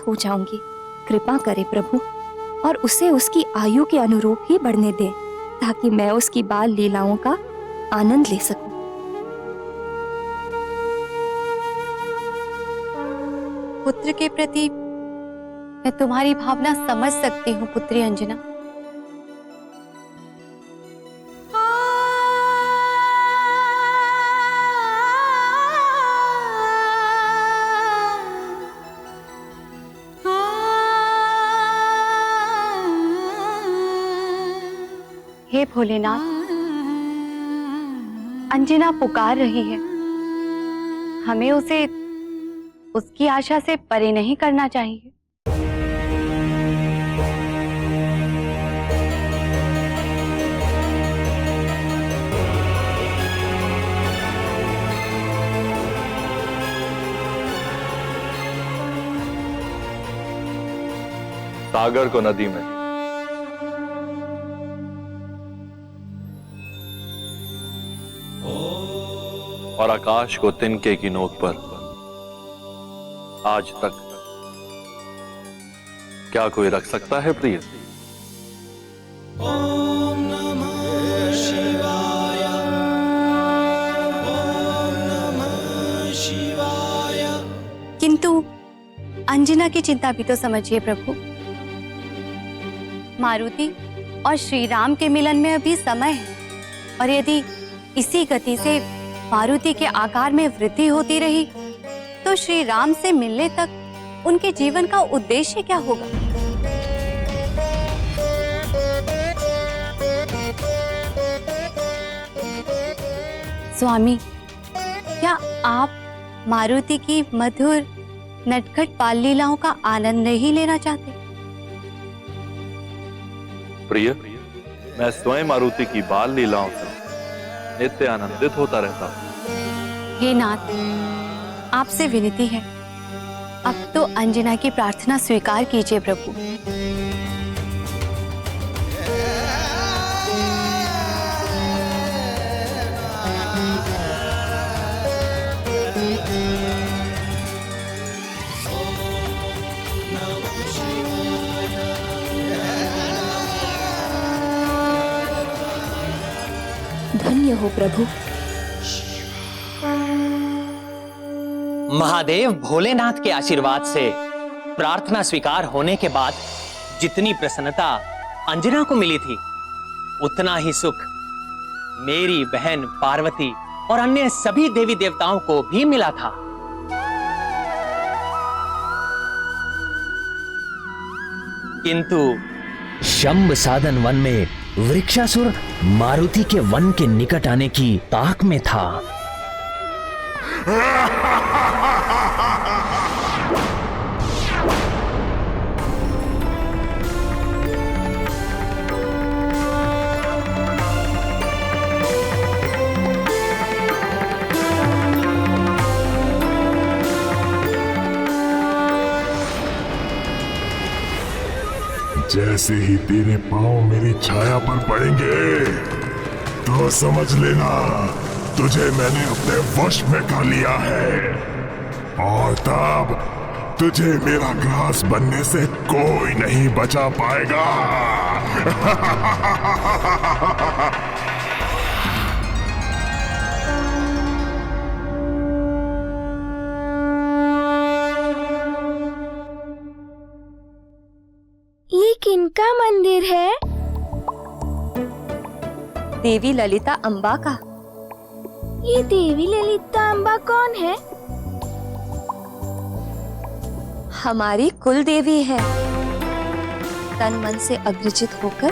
हो जाऊंगी। कृपा करे प्रभु और उसे उसकी आयु के अनुरूप ही बढ़ने दे, ताकि मैं उसकी बाल लीलाओं का आनंद ले सकूं। पुत्र के प्रति मैं तुम्हारी भावना समझ सकती हूँ पुत्री अंजना। हे भोलेनाथ, अंजना पुकार रही है। हमें उसे उसकी आशा से परे नहीं करना चाहिए। सागर को नदी में, और आकाश को तिनके की नोक पर आज तक क्या कोई रख सकता है प्रिय? ओम नमः शिवाय, ओम नमः शिवाय। किंतु अंजना की चिंता भी तो समझिए प्रभु। मारुति और श्री राम के मिलन में अभी समय है, और यदि इसी गति से मारुति के आकार में वृद्धि होती रही तो श्री राम से मिलने तक उनके जीवन का उद्देश्य क्या होगा? स्वामी, क्या आप मारुति की मधुर नटखट बाल लीलाओं का आनंद नहीं लेना चाहते? प्रिय, मैं स्वयं मारुति की बाल लीलाओं से नित्य आनंदित होता रहता हूं। हे नाथ, आपसे विनती है, अब तो अंजना की प्रार्थना स्वीकार कीजिए प्रभु। धन्य हो प्रभु। महादेव भोलेनाथ के आशीर्वाद से प्रार्थना स्वीकार होने के बाद जितनी प्रसन्नता अंजना को मिली थी, उतना ही सुख मेरी बहन पार्वती और अन्य सभी देवी देवताओं को भी मिला था। किंतु शंभ साधन वन में वृक्षासुर मारुति के वन के निकट आने की ताक में था। जैसे ही तेरे पांव मेरी छाया पर पड़ेंगे तो समझ लेना तुझे मैंने अपने वश में कर लिया है, और तब तुझे मेरा ग्रास बनने से कोई नहीं बचा पाएगा। ये किनका मंदिर है? देवी ललिता अम्बा का। ये देवी ललिता अम्बा कौन है? हमारी कुल देवी है। तन मन से अग्रजित होकर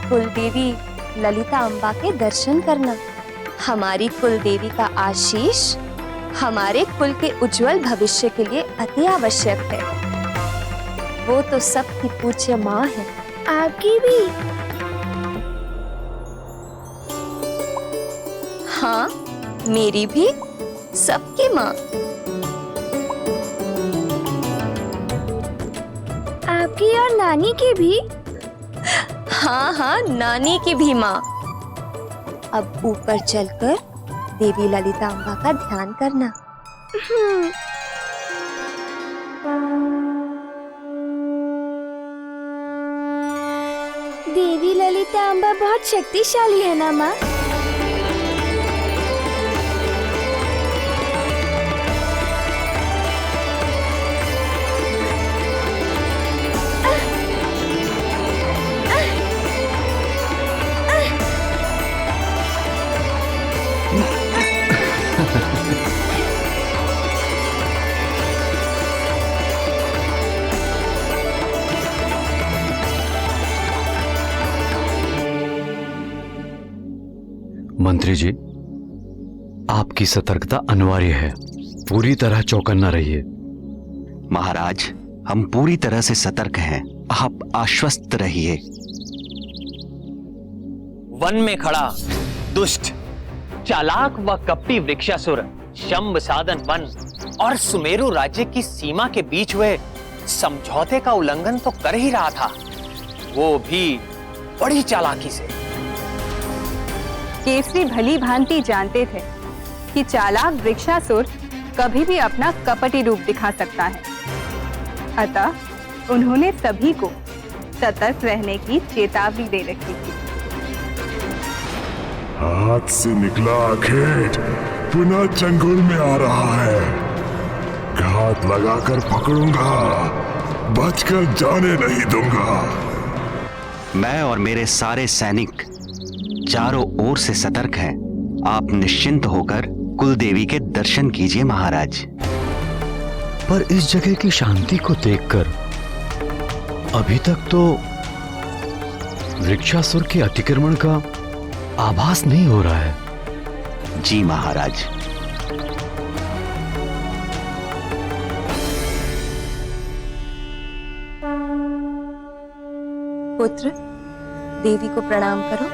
कुल देवी ललिता अम्बा के दर्शन करना हमारी कुल देवी का आशीष हमारे कुल के उज्जवल भविष्य के लिए अति आवश्यक है। वो तो सबकी पूज्य माँ है। आपकी भी? हाँ, मेरी भी, सबकी माँ। आपकी और नानी की भी? हाँ हाँ, नानी की भी माँ। अब ऊपर चलकर देवी ललिता अम्बा का ध्यान करना। देवी ललिता अम्बा बहुत शक्तिशाली है ना माँ? मंत्री जी, आपकी सतर्कता अनिवार्य है। पूरी तरह चौकन्ना रहिए। महाराज, हम पूरी तरह से सतर्क हैं। आप आश्वस्त रहिए। वन में खड़ा दुष्ट, चालाक व कपटी वृक्षासुर शंभ साधन वन और सुमेरु राज्य की सीमा के बीच हुए समझौते का उल्लंघन तो कर ही रहा था, वो भी बड़ी चालाकी से। केसरी भली भांति जानते थे कि चालाक वृक्षासुर कभी भी अपना कपटी रूप दिखा सकता है, अतः उन्होंने सभी को सतर्क रहने की चेतावनी दे रखी थी। हाथ से निकला खेत पुनः चंगुल में आ रहा है। घात लगाकर पकड़ूंगा, बचकर जाने नहीं दूंगा। मैं और मेरे सारे सैनिक चारों ओर से सतर्क हैं। आप निश्चिंत होकर कुलदेवी के दर्शन कीजिए महाराज। पर इस जगह की शांति को देखकर अभी तक तो वृक्षासुर के अतिक्रमण का आभास नहीं हो रहा है। जी महाराज। पुत्र, देवी को प्रणाम करो।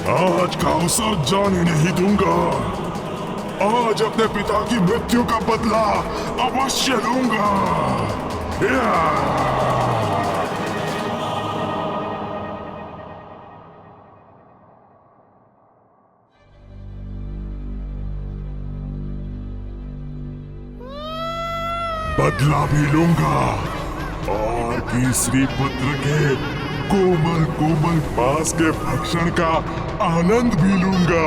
आज का अवसर जाने नहीं दूंगा। आज अपने पिता की मृत्यु का बदला अवश्य लूंगा। बदला भी लूंगा और केसरी पुत्र के कोमल कोमल मांस के भक्षण का आनंद भी लूंगा।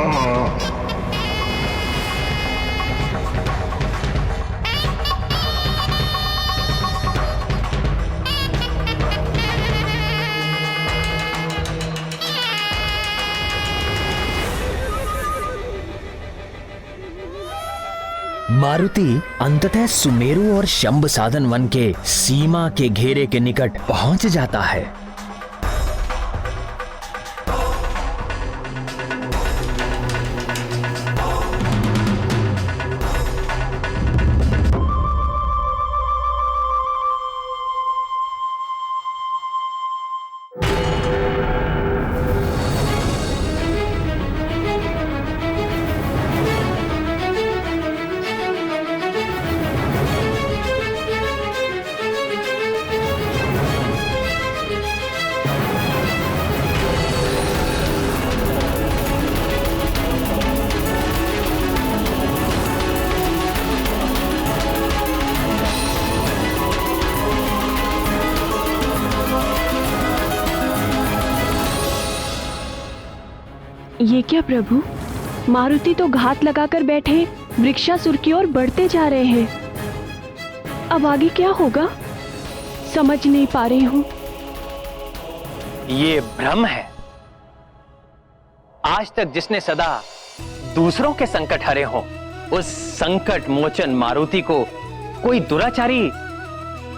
मारुति अंततः सुमेरु और शंभ साधन वन के सीमा के घेरे के निकट पहुंच जाता है। ये क्या प्रभु, मारुति तो घात लगाकर बैठे वृक्षासुर की ओर बढ़ते जा रहे हैं। अब आगे क्या होगा समझ नहीं पा रही हूँ। ये भ्रम है। आज तक जिसने सदा दूसरों के संकट हरे हो, उस संकट मोचन मारुति को कोई दुराचारी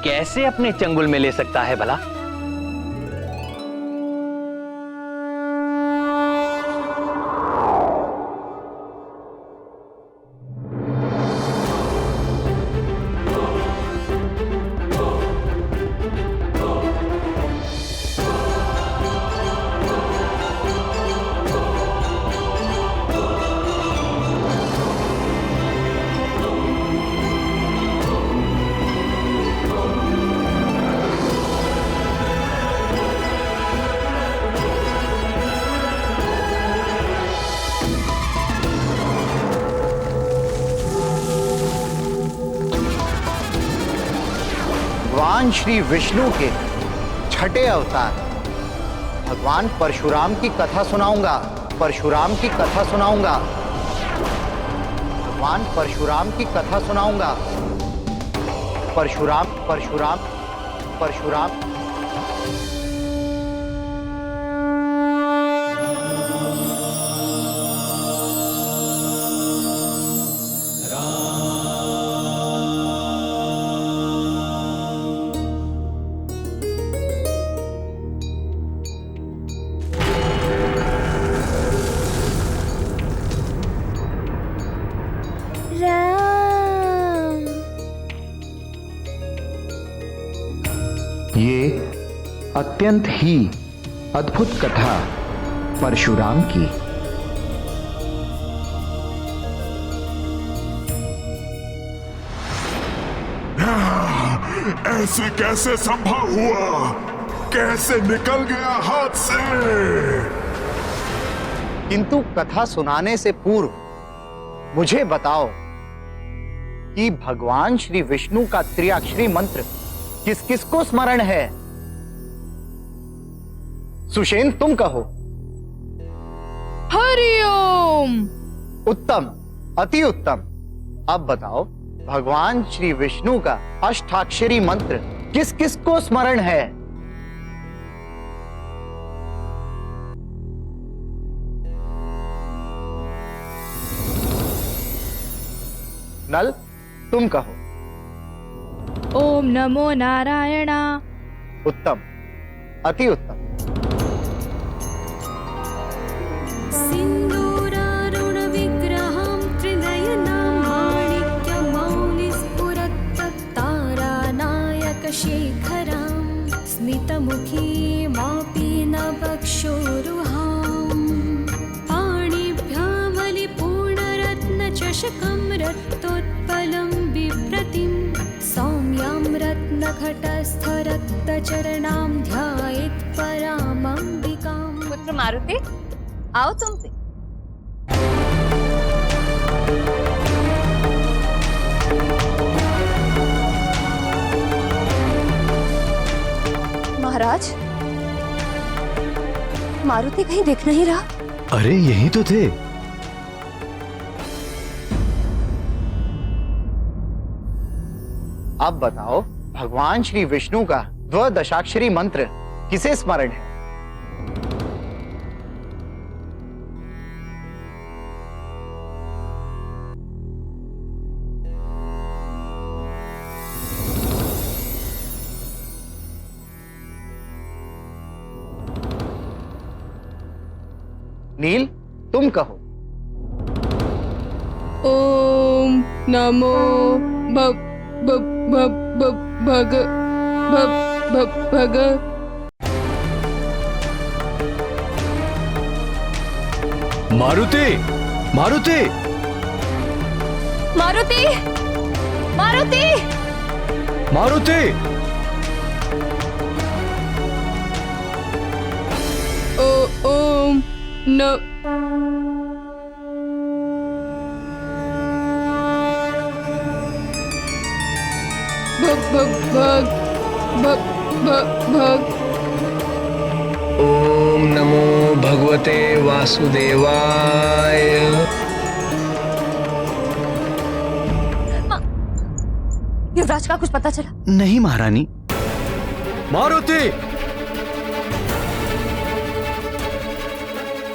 कैसे अपने चंगुल में ले सकता है भला? भगवान श्री विष्णु के छठे अवतार भगवान परशुराम की कथा सुनाऊंगा। परशुराम की कथा सुनाऊंगा। भगवान परशुराम की कथा सुनाऊंगा। परशुराम परशुराम परशुराम। ये अत्यंत ही अद्भुत कथा परशुराम की। ऐसे कैसे संभव हुआ? कैसे निकल गया हाथ से? किंतु कथा सुनाने से पूर्व मुझे बताओ कि भगवान श्री विष्णु का त्रिअक्षरी मंत्र किस किस को स्मरण है? सुषेण तुम कहो। हरिओम। उत्तम, अति उत्तम। अब बताओ भगवान श्री विष्णु का अष्टाक्षरी मंत्र किस किस को स्मरण है? नल तुम कहो। ओम नमो नारायणा। उत्तम, अति उत्तम। सिंदूरारुण विग्रहं त्रिनयनां माणिक्यमौलिस्फुरत्तारानायक शेखरां स्मितमुखीमापि नवक्षोरुहां पाणिभ्यामलिपूर्णरत्नचषकं रक्तोत्पलं बिभ्रतिं सौम्यां रत्नघटस्थरक्तचरणां ध्यायेत् परामंबिकां। पुत्र मारुति, आओ तुम भी। महाराज, मारुति कहीं दिख नहीं रहा। अरे यही तो थे। अब बताओ, भगवान श्री विष्णु का द्वादशाक्षरी मंत्र किसे स्मरण है? नील, तुम कहो। ओम नमो भग मारुति, मारुति, मारुति, मारुति, मारुति। ओम न भग। ओम नमो भगवते वासुदेवाय। युवराज का कुछ पता चला? नहीं महारानी। मारुति,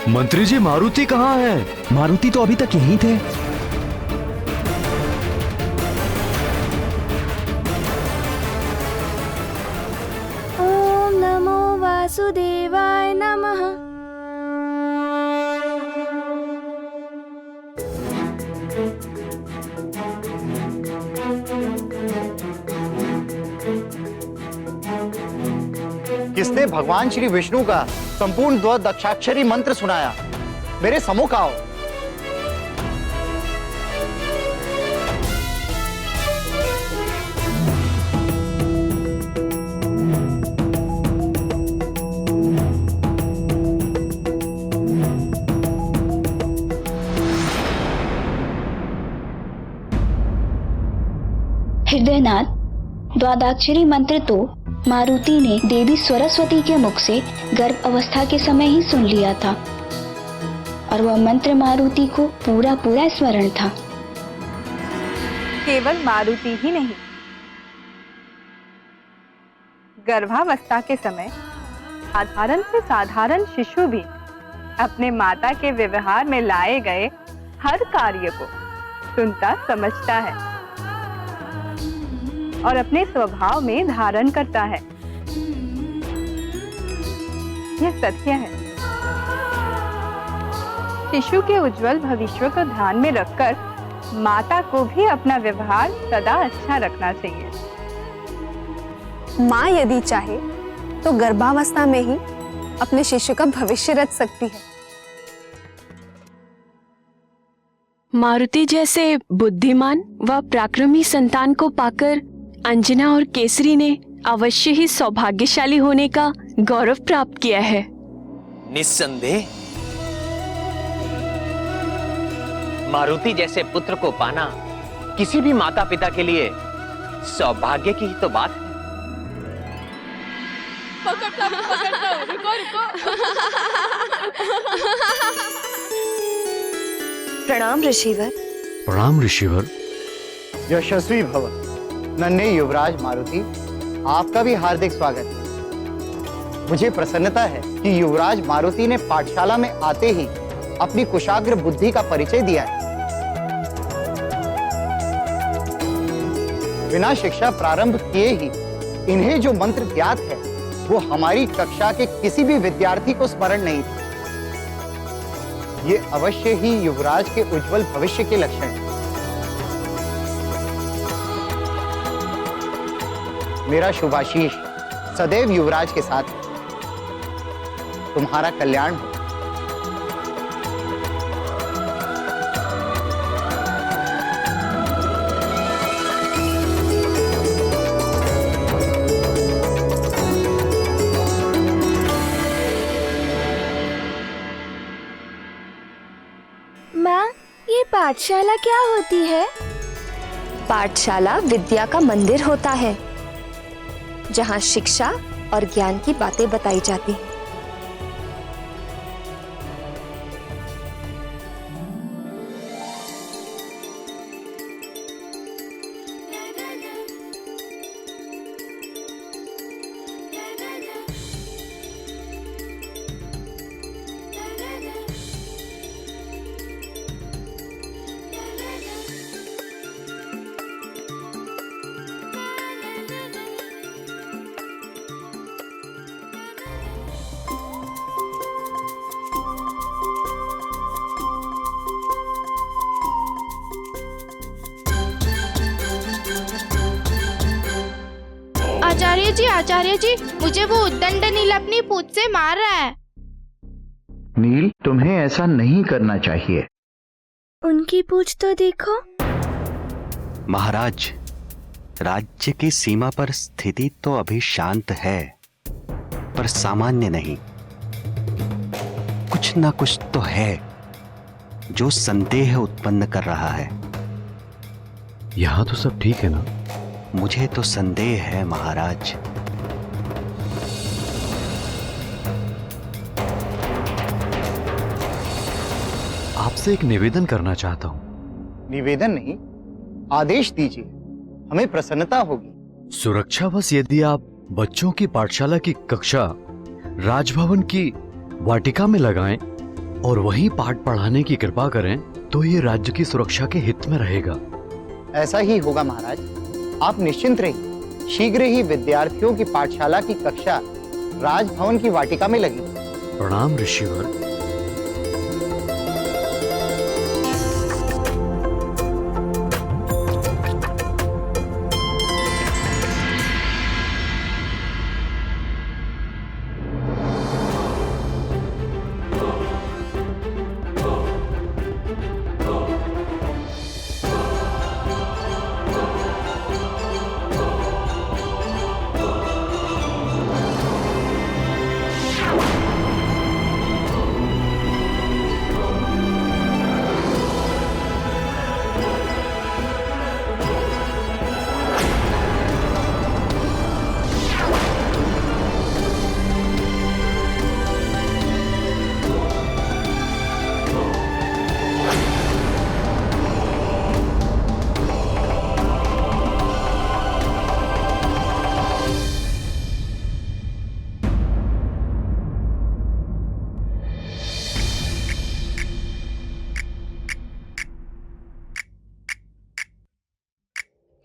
मंत्री जी मारुति कहाँ है? मारुति तो अभी तक यहीं थे। ओम नमो वासुदेवाय नमः। किसने भगवान श्री विष्णु का संपूर्ण द्वादशाक्षरी मंत्र सुनाया? मेरे सम्मुख आओ। हृदयनाथ, द्वादशाक्षरी मंत्र तो मारुति ने देवी सरस्वती के मुख से गर्भ अवस्था के समय ही सुन लिया था और वह मंत्र मारुति को पूरा पूरा स्मरण था। केवल मारुति ही नहीं, गर्भावस्था के समय साधारण से साधारण शिशु भी अपने माता के व्यवहार में लाए गए हर कार्य को सुनता समझता है और अपने स्वभाव में धारण करता है। यह सत्य है। शिशु के उज्जवल भविष्य को ध्यान में रखकर माता को भी अपना व्यवहार सदा अच्छा रखना चाहिए। माँ यदि चाहे तो गर्भावस्था में ही अपने शिशु का भविष्य रच सकती है। मारुति जैसे बुद्धिमान व पराक्रमी संतान को पाकर अंजना और केसरी ने अवश्य ही सौभाग्यशाली होने का गौरव प्राप्त किया है। निस्संदेह मारुति जैसे पुत्र को पाना किसी भी माता पिता के लिए सौभाग्य की ही तो बात है। प्रणाम ऋषिवर। प्रणाम ऋषिवर। यशस्वी भव। नन्हे युवराज मारुति, आपका भी हार्दिक स्वागत है। मुझे प्रसन्नता है कि युवराज मारुति ने पाठशाला में आते ही अपनी कुशाग्र बुद्धि का परिचय दिया है। बिना शिक्षा प्रारंभ किए ही इन्हें जो मंत्र ज्ञात है वो हमारी कक्षा के किसी भी विद्यार्थी को स्मरण नहीं था। ये अवश्य ही युवराज के उज्जवल भविष्य के लक्षण हैं। मेरा शुभाशीष सदैव युवराज के साथ है। तुम्हारा कल्याण हो। माँ, ये पाठशाला क्या होती है? पाठशाला विद्या का मंदिर होता है, जहाँ शिक्षा और ज्ञान की बातें बताई जाती हैं। आचार्य जी, मुझे वो उद्दंड नील अपनी पूंछ से मार रहा है। नील, तुम्हें ऐसा नहीं करना चाहिए। उनकी पूंछ तो देखो। महाराज, राज्य की सीमा पर स्थिति तो अभी शांत है, पर सामान्य नहीं। कुछ ना कुछ तो है जो संदेह उत्पन्न कर रहा है। यहां तो सब ठीक है ना? मुझे तो संदेह है महाराज। आपसे एक निवेदन करना चाहता हूं। निवेदन नहीं, आदेश दीजिए, हमें प्रसन्नता होगी। सुरक्षावश यदि आप बच्चों की पाठशाला की कक्षा राजभवन की वाटिका में लगाएं और वहीं पाठ पढ़ाने की कृपा करें तो ये राज्य की सुरक्षा के हित में रहेगा। ऐसा ही होगा महाराज, आप निश्चिंत रहिए। शीघ्र ही विद्यार्थियों की पाठशाला की कक्षा राजभवन की वाटिका में लगी। प्रणाम ऋषिवर।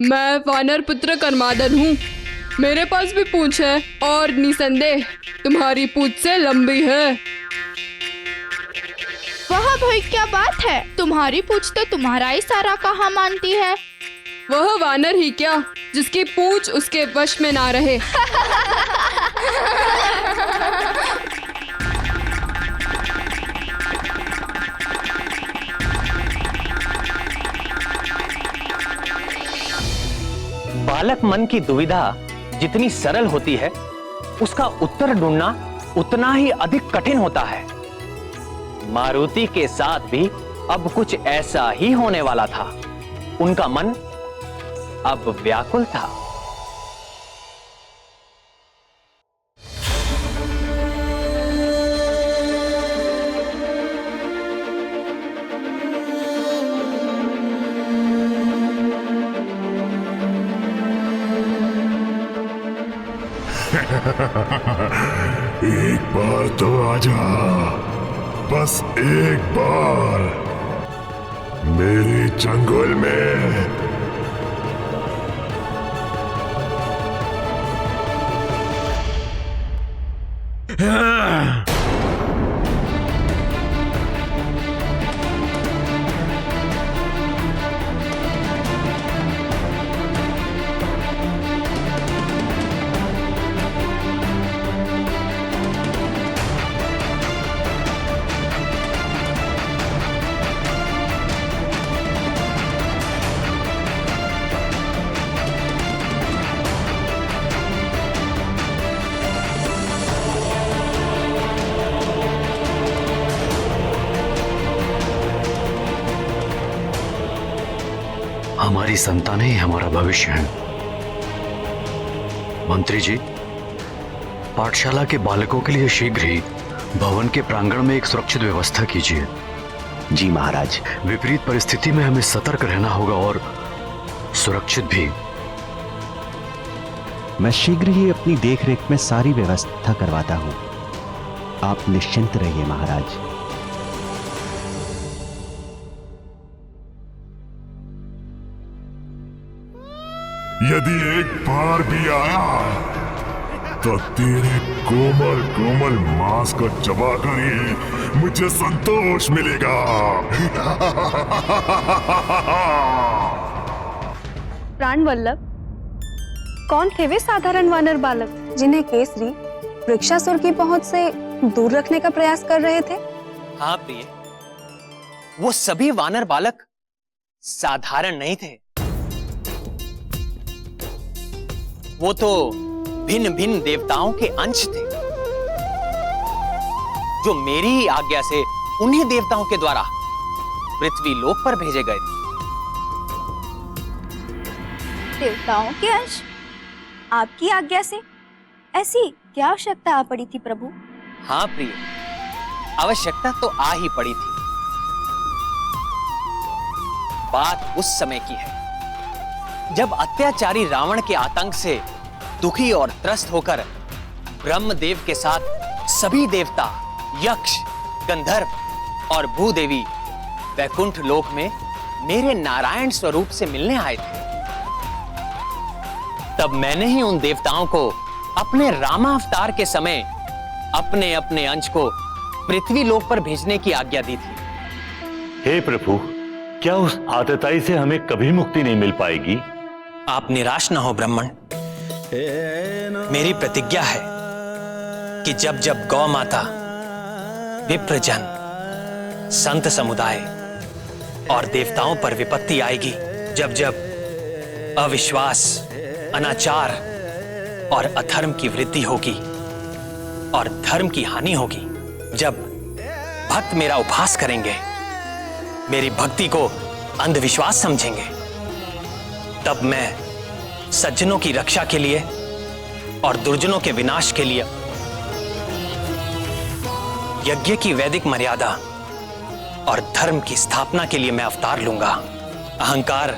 मैं वानर पुत्र कर्मादन हूँ। मेरे पास भी पूंछ है और निसंदेह तुम्हारी पूंछ से लंबी है। वह भाई क्या बात है, तुम्हारी पूंछ तो तुम्हारा इशारा कहाँ मानती है। वह वानर ही क्या जिसकी पूंछ उसके वश में ना रहे। बालक मन की दुविधा जितनी सरल होती है, उसका उत्तर ढूंढना उतना ही अधिक कठिन होता है। मारुति के साथ भी अब कुछ ऐसा ही होने वाला था। उनका मन अब व्याकुल था। एक बार तो आजा, बस एक बार मेरे चंगुल में। हमारी संतानें ही हमारा भविष्य है। मंत्री जी, पाठशाला के बालकों के लिए शीघ्र ही भवन के प्रांगण में एक सुरक्षित व्यवस्था कीजिए। जी महाराज। विपरीत परिस्थिति में हमें सतर्क रहना होगा और सुरक्षित भी। मैं शीघ्र ही अपनी देखरेख में सारी व्यवस्था करवाता हूं। आप निश्चिंत रहिए महाराज। यदि एक बार भी आया तो तेरे कोमल कोमल मांस को चबाकर ही मुझे संतोष मिलेगा। प्राण वल्लभ, कौन थे वे साधारण वानर बालक जिन्हें केसरी वृक्षासुर की पहुंच से दूर रखने का प्रयास कर रहे थे? हाँ प्रिय, वो सभी वानर बालक साधारण नहीं थे। वो तो भिन्न भिन्न देवताओं के अंश थे, जो मेरी ही आज्ञा से उन्हीं देवताओं के द्वारा पृथ्वी लोक पर भेजे गए थे। देवताओं के अंश? आपकी आज्ञा से? ऐसी क्या आवश्यकता आ पड़ी थी प्रभु? हाँ प्रिय, आवश्यकता तो आ ही पड़ी थी। बात उस समय की है जब अत्याचारी रावण के आतंक से दुखी और त्रस्त होकर ब्रह्मदेव के साथ सभी देवता, यक्ष, गंधर्व और भूदेवी वैकुंठ लोक में मेरे नारायण स्वरूप से मिलने आए थे। तब मैंने ही उन देवताओं को अपने रामावतार के समय अपने अपने अंश को पृथ्वी लोक पर भेजने की आज्ञा दी थी। हे प्रभु, क्या उस आतताई से हमें कभी मुक्ति नहीं मिल पाएगी? आप निराश न हो ब्राह्मण। मेरी प्रतिज्ञा है कि जब जब गौ माता, विप्रजन, संत समुदाय और देवताओं पर विपत्ति आएगी, जब जब अविश्वास, अनाचार और अधर्म की वृद्धि होगी और धर्म की हानि होगी, जब भक्त मेरा उपहास करेंगे, मेरी भक्ति को अंधविश्वास समझेंगे, तब मैं सज्जनों की रक्षा के लिए और दुर्जनों के विनाश के लिए यज्ञ की वैदिक मर्यादा और धर्म की स्थापना के लिए मैं अवतार लूंगा। अहंकार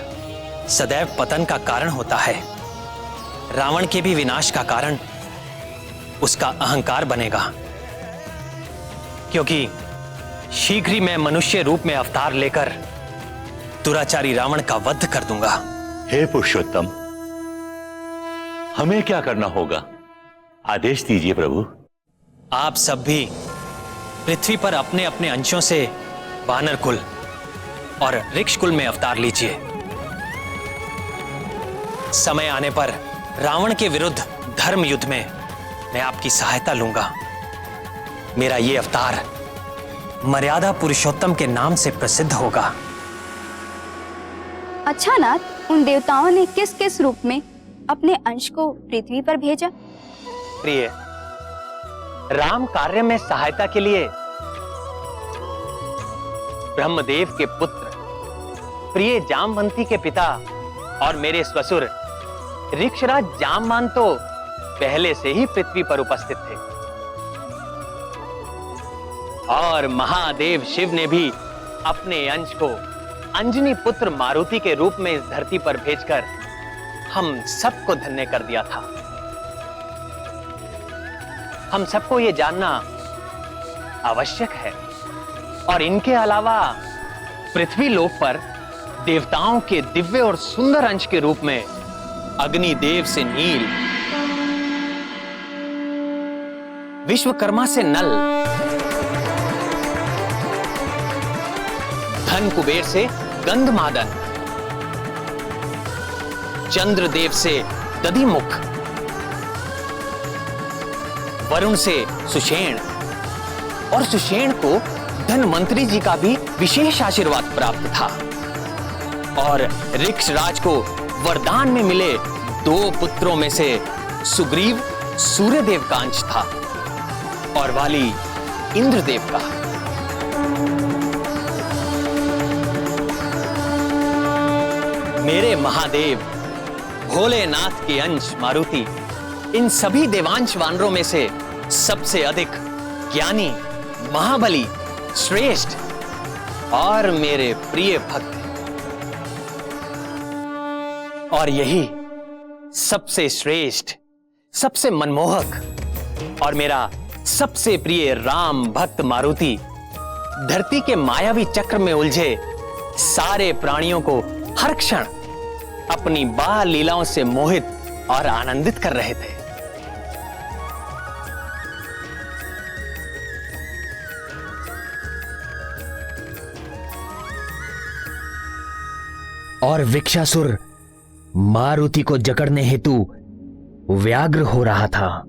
सदैव पतन का कारण होता है। रावण के भी विनाश का कारण उसका अहंकार बनेगा, क्योंकि शीघ्र ही मैं मनुष्य रूप में अवतार लेकर दुराचारी रावण का वध कर दूंगा। हे पुरुषोत्तम, हमें क्या करना होगा? आदेश दीजिए प्रभु। आप सब भी पृथ्वी पर अपने अपने अंशों से वानर कुल और ऋक्ष कुल में अवतार लीजिए। समय आने पर रावण के विरुद्ध धर्म युद्ध में मैं आपकी सहायता लूंगा। मेरा ये अवतार मर्यादा पुरुषोत्तम के नाम से प्रसिद्ध होगा। अच्छा नाथ, उन देवताओं ने किस किस रूप में अपने अंश को पृथ्वी पर भेजा? प्रिय, राम कार्य में सहायता के लिए ब्रह्मदेव के पुत्र प्रिय जामवंती के पिता और मेरे ससुर ऋक्षराज जामवान तो पहले से ही पृथ्वी पर उपस्थित थे, और महादेव शिव ने भी अपने अंश को अंजनी पुत्र मारुति के रूप में इस धरती पर भेजकर हम सबको धन्य कर दिया था। हम सबको यह जानना आवश्यक है, और इनके अलावा पृथ्वी लोक पर देवताओं के दिव्य और सुंदर अंश के रूप में अग्निदेव से नील, विश्वकर्मा से नल, धन कुबेर से गंधमादन, चंद्रदेव से दधिमुख, वरुण से सुषेण, और सुषेण को धनवंतरी जी का भी विशेष आशीर्वाद प्राप्त था, और ऋक्षराज को वरदान में मिले 2 पुत्रों में से सुग्रीव सूर्यदेव का अंश था और वाली इंद्रदेव का। मेरे महादेव भोलेनाथ के अंश मारुति इन सभी देवांश वानरों में से सबसे अधिक ज्ञानी, महाबली, श्रेष्ठ और मेरे प्रिय भक्त हैं। और यही सबसे श्रेष्ठ, सबसे मनमोहक और मेरा सबसे प्रिय राम भक्त मारुति धरती के मायावी चक्र में उलझे सारे प्राणियों को हर क्षण अपनी बाल लीलाओं से मोहित और आनंदित कर रहे थे। और वृक्षासुर मारुति को जकड़ने हेतु व्यग्र हो रहा था।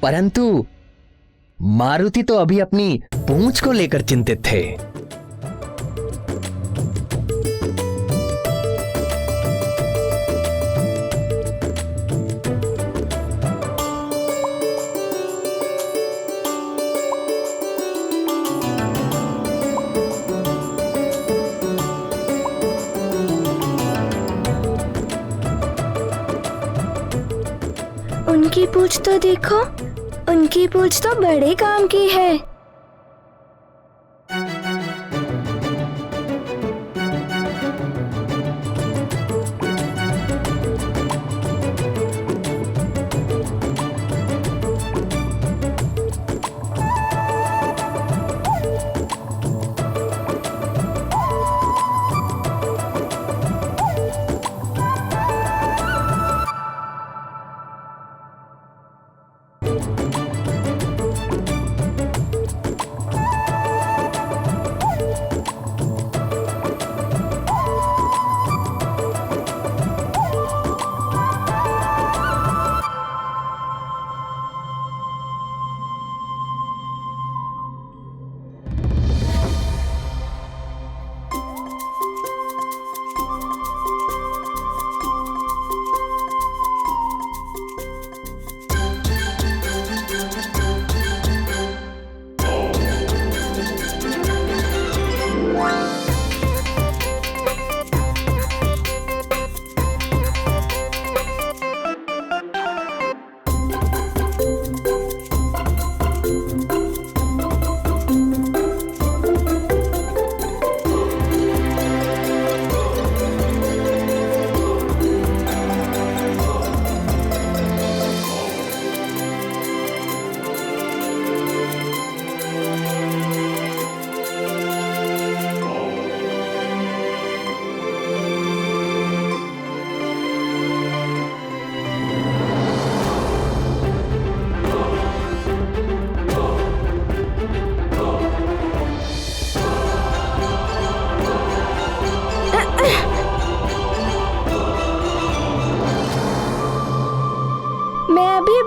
परंतु मारुति तो अभी अपनी पूंछ को लेकर चिंतित थे। उनकी पूंछ तो देखो, उनकी पूंछ तो बड़े काम की है।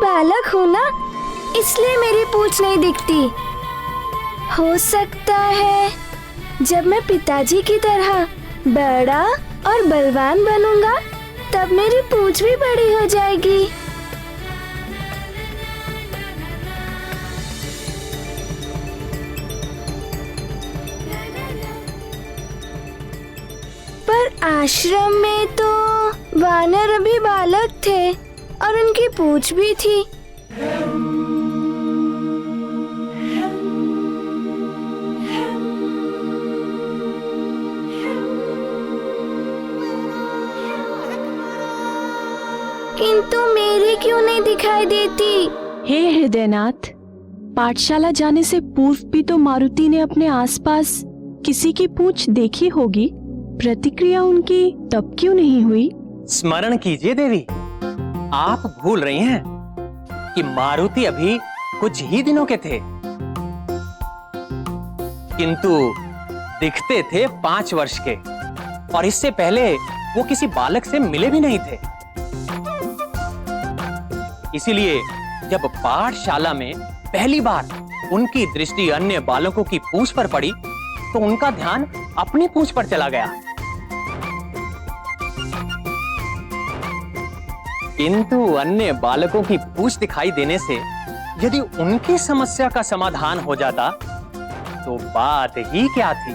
बालक हूँ ना, इसलिए मेरी पूंछ नहीं दिखती। हो सकता है जब मैं पिताजी की तरह बड़ा और बलवान बनूंगा तब मेरी पूंछ भी बड़ी हो जाएगी। पर आश्रम में तो वानर अभी बालक थे और उनकी पूंछ भी थी। किंतु मेरी क्यों नहीं दिखाई देती? हे हृदयनाथ, पाठशाला जाने से पूर्व भी तो मारुति ने अपने आसपास किसी की पूंछ देखी होगी, प्रतिक्रिया उनकी तब क्यों नहीं हुई? स्मरण कीजिए देवी, आप भूल रही हैं कि मारुति अभी कुछ ही दिनों के थे, किंतु दिखते थे 5 वर्ष के, और इससे पहले वो किसी बालक से मिले भी नहीं थे। इसीलिए जब पाठशाला में पहली बार उनकी दृष्टि अन्य बालकों की पूंछ पर पड़ी तो उनका ध्यान अपनी पूंछ पर चला गया। किंतु अन्य बालकों की पूंछ दिखाई देने से यदि उनकी समस्या का समाधान हो जाता तो बात ही क्या थी।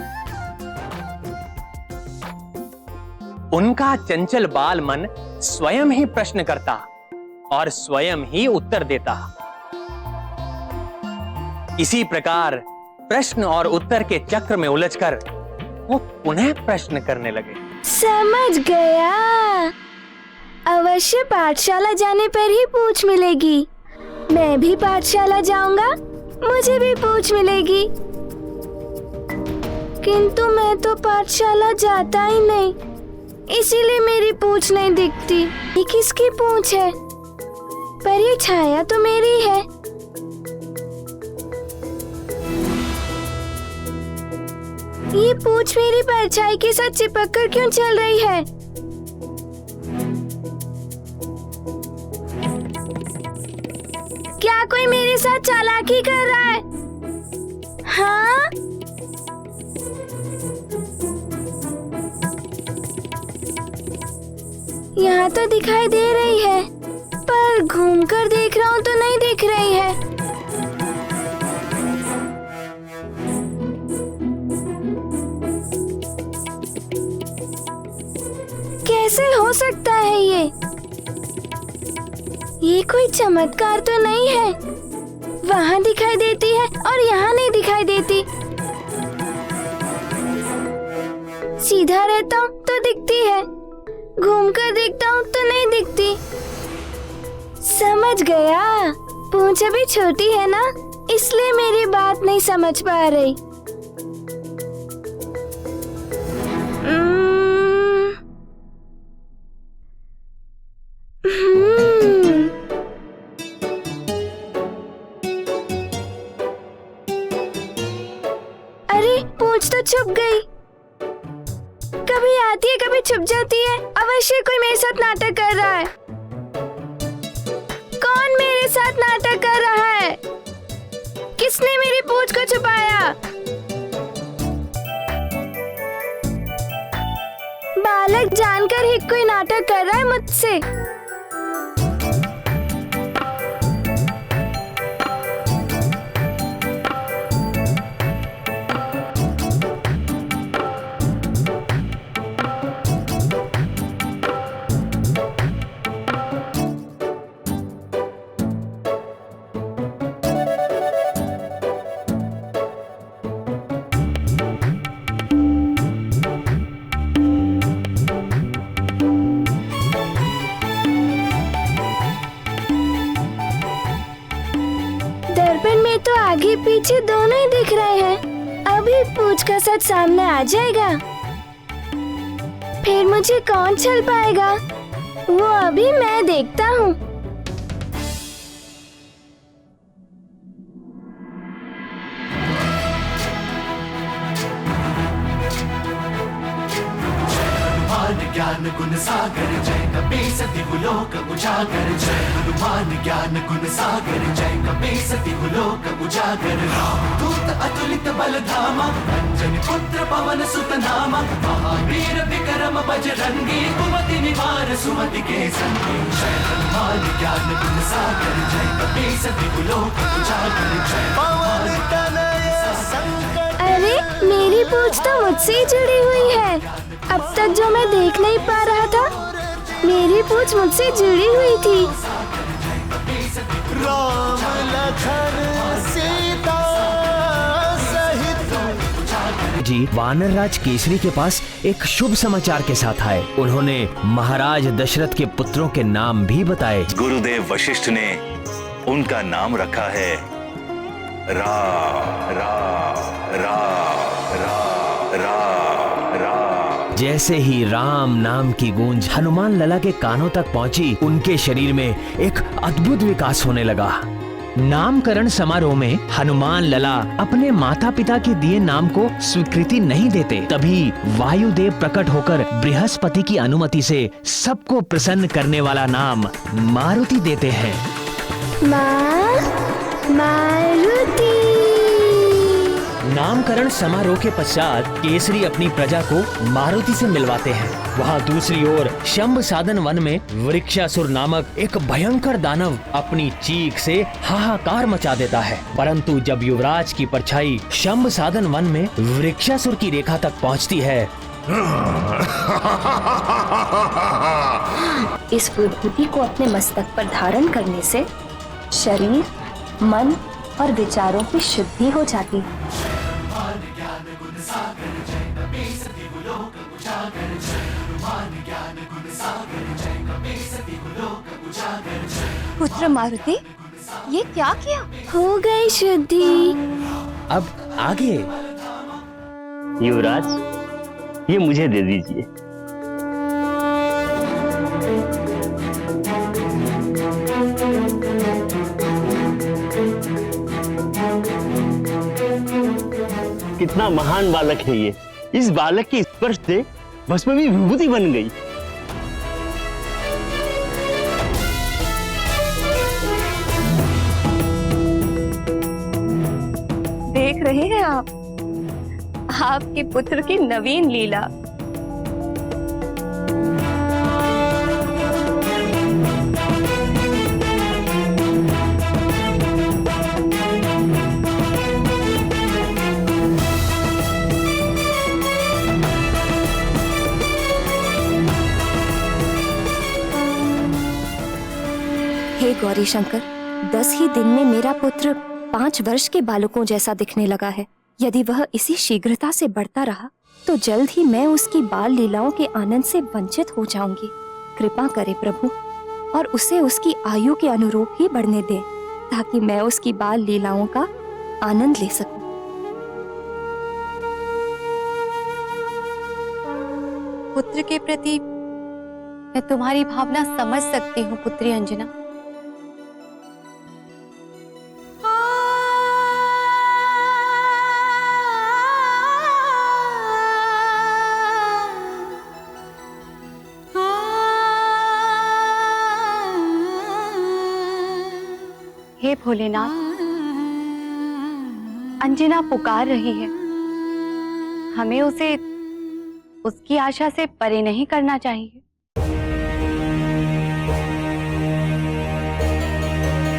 उनका चंचल बाल मन स्वयं ही प्रश्न करता और स्वयं ही उत्तर देता। इसी प्रकार प्रश्न और उत्तर के चक्र में उलझकर वो पुनः प्रश्न करने लगे। समझ गया, अवश्य पाठशाला जाने पर ही पूछ मिलेगी। मैं भी पाठशाला जाऊंगा, मुझे भी पूछ मिलेगी। किंतु मैं तो पाठशाला जाता ही नहीं, इसीलिए मेरी पूंछ नहीं दिखती। ये किसकी पूंछ है? पर ये छाया तो मेरी है। ये पूंछ मेरी परछाई के साथ चिपक कर क्यों चल रही है? क्या कोई मेरे साथ चालाकी कर रहा है? हाँ? यहाँ तो दिखाई दे रही है, पर घूमकर देख रहा हूँ तो नहीं दिख रही है। कैसे हो सकता है ये? ये कोई चमत्कार तो नहीं है। वहाँ दिखाई देती है और यहाँ नहीं दिखाई देती। सीधा रहता हूँ तो दिखती है, घूमकर देखता हूँ तो नहीं दिखती। समझ गया, पूंछ अभी छोटी है ना, इसलिए मेरी बात नहीं समझ पा रही। अरे पूंछ तो छुप गई। कभी आती है कभी छुप जाती है। अवश्य कोई मेरे साथ नाटक कर रहा है। कौन मेरे साथ नाटक कर रहा है? किसने मेरी पूंछ को छुपाया? बालक जानकर ही कोई नाटक कर रहा है मुझसे। दर्पण में तो आगे पीछे दोनों ही दिख रहे हैं। अभी पूंछ का सच सामने आ जाएगा, फिर मुझे कौन छल पाएगा? वो अभी मैं देखता हूँ। ज्ञान गुण सागर जय कपीसति लोक उजागर। जय हनुमान ज्ञान गुण सागर जय कपीसति लोक उजागर। दूत अतुलित बल धामा अंजनी पुत्र पवन सुत नामा। महावीर विक्रम बजरंगी कुमति निवार सुमति के संगी। जय हनुमान ज्ञान गुण सागर जय कपीसति लोक उजागर। जय पवन तनय संकट। अरे मेरी पूंछ तो मुझसे ही जुड़ी हुई है। अब तक जो मैं देख नहीं पा रहा था, मेरी पूंछ मुझसे जुड़ी हुई थी। राम लखन सीता सहित। जी वानर राज केसरी के पास एक शुभ समाचार के साथ आए। उन्होंने महाराज दशरथ के पुत्रों के नाम भी बताए। गुरुदेव वशिष्ठ ने उनका नाम रखा है रा रा रा रा रा रा। जैसे ही राम नाम की गूंज हनुमान लला के कानों तक पहुंची, उनके शरीर में एक अद्भुत विकास होने लगा। नामकरण समारोह में हनुमान लला अपने माता पिता के दिए नाम को स्वीकृति नहीं देते। तभी वायुदेव प्रकट होकर बृहस्पति की अनुमति से सबको प्रसन्न करने वाला नाम मारुति देते हैं। मारुति। नामकरण समारोह के पश्चात केसरी अपनी प्रजा को मारुति से मिलवाते हैं। वहाँ दूसरी ओर शंभ साधन वन में वृक्षासुर नामक एक भयंकर दानव अपनी चीख से हाहाकार मचा देता है। परंतु जब युवराज की परछाई शंभ साधन वन में वृक्षासुर की रेखा तक पहुँचती है, इस विभूति को अपने मस्तक पर धारण करने से शरीर, मन और विचारों की शुद्धि हो जाती है। पुत्र मारुति, ये क्या किया? हो गई शुद्धि। अब आगे। युवराज, ये मुझे दे दीजिए। कितना महान बालक है ये। इस बालक के स्पर्श से भस्म भी विभूति बन गई। देख रहे हैं आप आपके पुत्र की नवीन लीला। हे गौरी शंकर, 10 ही दिन में मेरा पुत्र 5 वर्ष के बालकों जैसा दिखने लगा है। यदि वह इसी शीघ्रता से बढ़ता रहा तो जल्द ही मैं उसकी बाल लीलाओं के आनंद से वंचित हो जाऊंगी। कृपा करे प्रभु, और उसे उसकी आयु के अनुरूप ही बढ़ने दें, ताकि मैं उसकी बाल लीलाओं का आनंद ले सकूं। पुत्र के प्रति मैं तुम्हारी भावना समझ सकती हूँ पुत्री अंजना। हे भोलेनाथ, अंजना पुकार रही है। हमें उसे उसकी आशा से परे नहीं करना चाहिए।